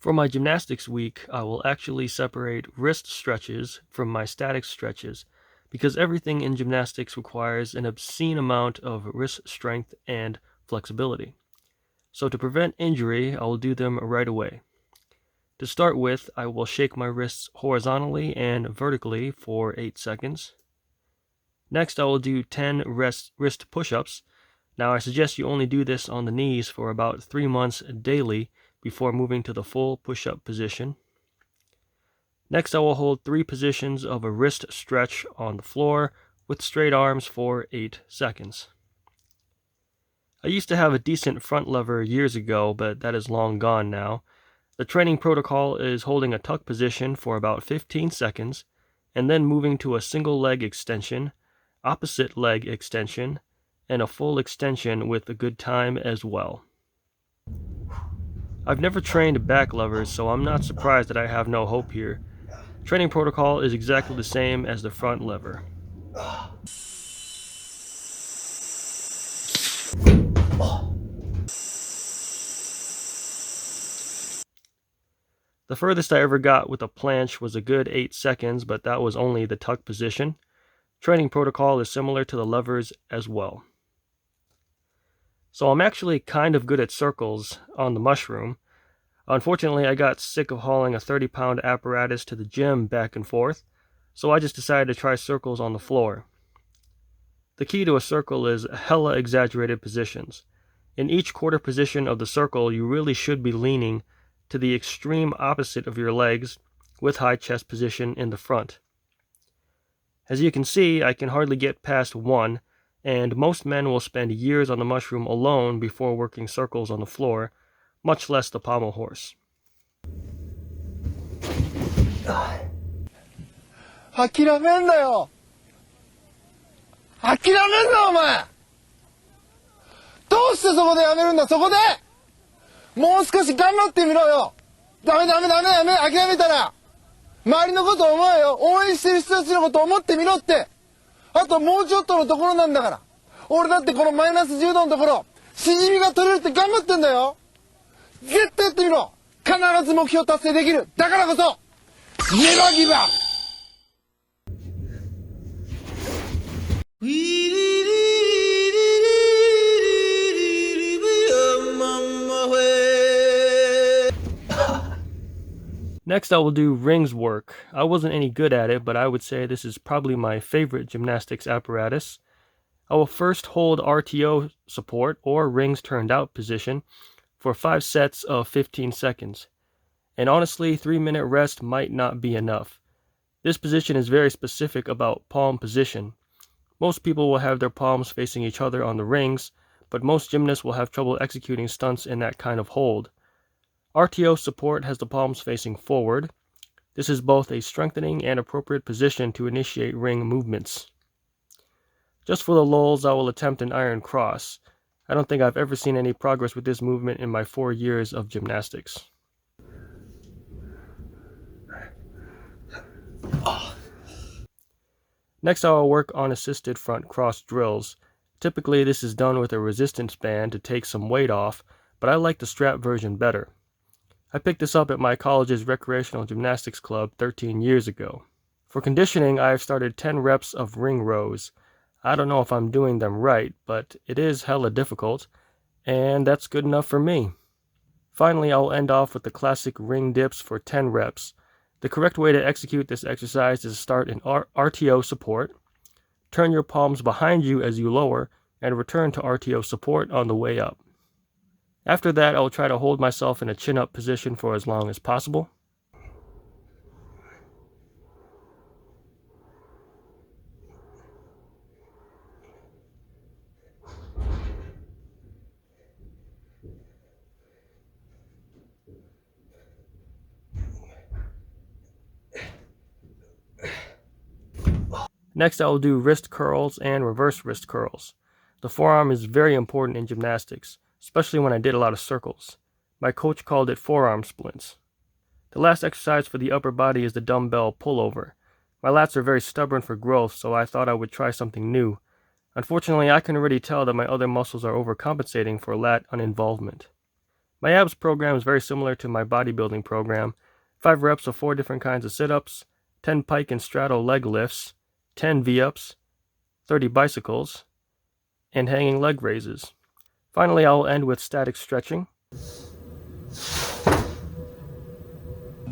For my gymnastics week, I will actually separate wrist stretches from my static stretches because everything in gymnastics requires an obscene amount of wrist strength and flexibility. So to prevent injury, I will do them right away. To start with, I will shake my wrists horizontally and vertically for 8 seconds. Next, I will do 10 wrist push-ups. Now, I suggest you only do this on the knees for about 3 months daily before moving to the full push-up position. Next, I will hold 3 positions of a wrist stretch on the floor with straight arms for 8 seconds. I used to have a decent front lever years ago, but that is long gone now. The training protocol is holding a tuck position for about 15 seconds, and then moving to a single leg extension, opposite leg extension, and a full extension with a good time as well. I've never trained back levers, so I'm not surprised that I have no hope here. Training protocol is exactly the same as the front lever. The furthest I ever got with a planche was a good 8 seconds, but that was only the tuck position. Training protocol is similar to the levers as well. So I'm actually kind of good at circles on the mushroom. Unfortunately, I got sick of hauling a 30-pound apparatus to the gym back and forth, so I just decided to try circles on the floor. The key to a circle is hella exaggerated positions. In each quarter position of the circle, you really should be leaning to the extreme opposite of your legs with high chest position in the front. As you can see, I can hardly get past 1, and most men will spend years on the mushroom alone before working circles on the floor, much less the pommel horse. 諦めんなよ。諦めんなお前。どうしてそこでやめるんだそこで。もう少し頑張ってみろよ。ダメ諦めたら。周りのこと思えよ。応援してる人たちのこと思ってみろって。あともうちょっとのところなんだから。俺だってこのマイナス10度のところ、しじみが取れるって頑張ってんだよ。絶対やってみろ。必ず目標達成できる。だからこそ、ネバーギブアップ。Next, I will do rings work. I wasn't any good at it, but I would say this is probably my favorite gymnastics apparatus. I will first hold RTO support, or rings turned out position, for 5 sets of 15 seconds. And honestly, 3-minute rest might not be enough. This position is very specific about palm position. Most people will have their palms facing each other on the rings, but most gymnasts will have trouble executing stunts in that kind of hold. RTO support has the palms facing forward. This is both a strengthening and appropriate position to initiate ring movements. Just for the lulz, I will attempt an iron cross. I don't think I've ever seen any progress with this movement in my 4 years of gymnastics. Next, I will work on assisted front cross drills. Typically, this is done with a resistance band to take some weight off, but I like the strap version better. I picked this up at my college's recreational gymnastics club 13 years ago. For conditioning, I have started 10 reps of ring rows. I don't know if I'm doing them right, but it is hella difficult, and that's good enough for me. Finally, I will end off with the classic ring dips for 10 reps. The correct way to execute this exercise is to start in RTO support, turn your palms behind you as you lower, and return to RTO support on the way up. After that, I will try to hold myself in a chin-up position for as long as possible. Next, I will do wrist curls and reverse wrist curls. The forearm is very important in gymnastics, especially when I did a lot of circles. My coach called it forearm splints. The last exercise for the upper body is the dumbbell pullover. My lats are very stubborn for growth, so I thought I would try something new. Unfortunately, I can already tell that my other muscles are overcompensating for lat uninvolvement. My abs program is very similar to my bodybuilding program. 5 reps of 4 different kinds of sit-ups, 10 pike and straddle leg lifts, 10 V-ups, 30 bicycles, and hanging leg raises. Finally, I will end with static stretching.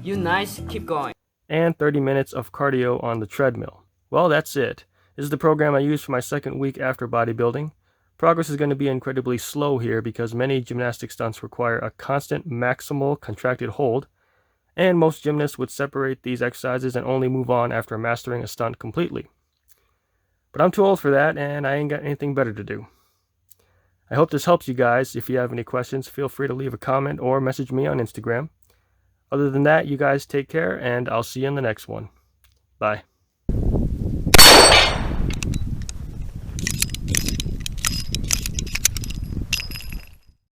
You nice, keep going. And 30 minutes of cardio on the treadmill. Well, that's it. This is the program I used for my second week after bodybuilding. Progress is going to be incredibly slow here because many gymnastic stunts require a constant maximal contracted hold, and most gymnasts would separate these exercises and only move on after mastering a stunt completely. But I'm too old for that, and I ain't got anything better to do. I hope this helps you guys. If you have any questions, feel free to leave a comment or message me on Instagram. Other than that, you guys take care, and I'll see you in the next one. Bye.